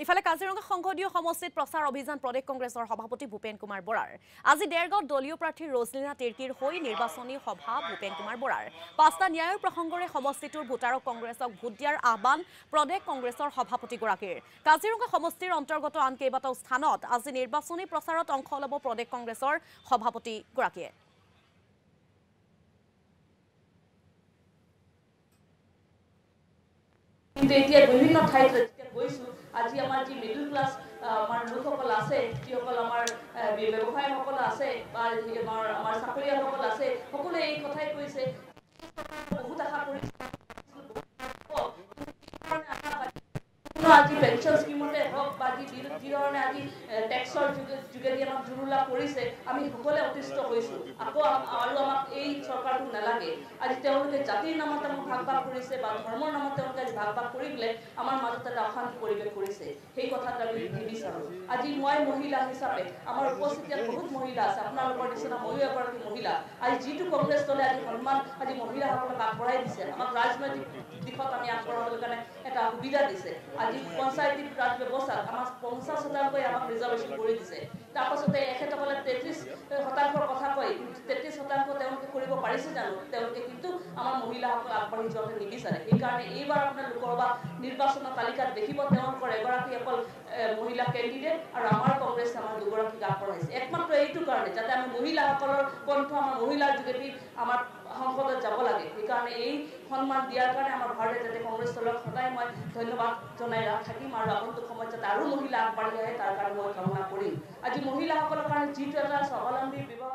ইফালে কাজিৰঙা সংসদীয় সমষ্টিত প্ৰচাৰ অভিযান প্ৰদেশ কংগ্ৰেছৰ সভাপতি ভূপেন কুমাৰ বৰাৰ আজি দেৰগাঁৱত দলীয় প্ৰাৰ্থী ৰজলিনা তিৰ্কীৰ হৈ নিৰ্বাচনী সভা ভূপেন কুমাৰ বৰাৰ ৫টা ন্যায়ৰ প্ৰসংগৰে সমষ্টিটোৰ ভোটাৰক কংগ্ৰেছক ভোট দিয়াৰ আহ্বান প্ৰদেশ কংগ্ৰেছৰ সভাপতিগৰাকীৰ কাজিৰঙা সমষ্টিৰ অন্তৰ্গত আন কেইবাটাও স্থানত আজি নিৰ্বাচনী প্ৰচাৰত অংশ ল'ব প্ৰদেশ কংগ্ৰেছৰ সভাপতিগৰাকীয়ে। কিন্তু এতিয়া বিভিন্ন ঠাইত গৈছো আজি আমাৰ যি মিডল ক্লাছ আমাৰ লোকসকল আছে যিসকল আমাৰ ব্যৱসায়ীসকল আছে বা আমাৰ চাকৰিয়ালসকল আছে সকলোৱে এই কথাই কৈছে বহুত আশা কৰিছে আজি পেনশন স্কিমতে হওক বা যি ধৰণে আজি টেক্সৰ যোগেদি আমাক জুৰুলা কৰিছে আমি সকলোৱে অতিষ্ঠ হৈছো আকৌ আৰু আমাক এই চৰকাৰটো নালাগে। আজি তেওঁলোকে জাতিৰ নামত আমাক ভাগ ভাগ কৰিছে বা ধৰ্মৰ নামত তেওঁলোকে ভাগ ভাগ কৰি পেলাই আমাৰ মাজত এটা অশান্তি পৰিৱেশ কৰিছে সেই কথাটো আমি নিবিচাৰোঁ। আজি মই মহিলা হিচাপে আমাৰ উপস্থিতিত বহুত মহিলা আছে আপোনালোকৰ নিচিনা ময়ো এগৰাকী মহিলা আজি যিটো কংগ্ৰেছ দলে আজি সন্মান আজি মহিলাসকলক আগবঢ়াই দিছে আমাক ৰাজনৈতিক দিশত আমি আগবঢ়াবলৈ কাৰণে এটা সুবিধা দিছে। আজি পঞ্চায়তী ৰাজ ব্যৱস্থাত আমাক ৫০% আমাক ৰিজাৰ্ভেশ্যন কৰি দিছে। তাৰপাছতে এখেতসকলে ৩৩% কথা কয় ৩৩% তেওঁলোকে কৰিব পাৰিছে জানো তেওঁলোকে কিন্তু আমাৰ মহিলাসকল আগবাঢ়ি যোৱাটো নিবিচাৰে। সেইকাৰণে এইবাৰ আপোনাৰ লোকসভা নিৰ্বাচনৰ তালিকাত দেখিব তেওঁলোকৰ এগৰাকী অকল মহিলা কেণ্ডিডেট আৰু আমাৰ কংগ্ৰেছে আমাৰ দুগৰাকীক আগবঢ়াইছে একমাত্ৰ এইটো কাৰণে যাতে আমি মহিলাসকলৰ কণ্ঠ আমাৰ মহিলাৰ যোগেদি আমাৰ সংসদত যাব লাগে। সেইকাৰণে এই সন্মান দিয়াৰ কাৰণে আমাৰ ভাৰতীয় জাতীয় কংগ্ৰেছ দলক সদায় মই ধন্যবাদ জনাই থাকিম আৰু আগন্তুক সময়ত যাতে আৰু মহিলা আগবাঢ়ি আহে তাৰ কাৰণে মই কামনা কৰিম। আজি মহিলাসকলৰ কাৰণে যিটো এটা স্বাৱলম্বী ব্যৱহাৰ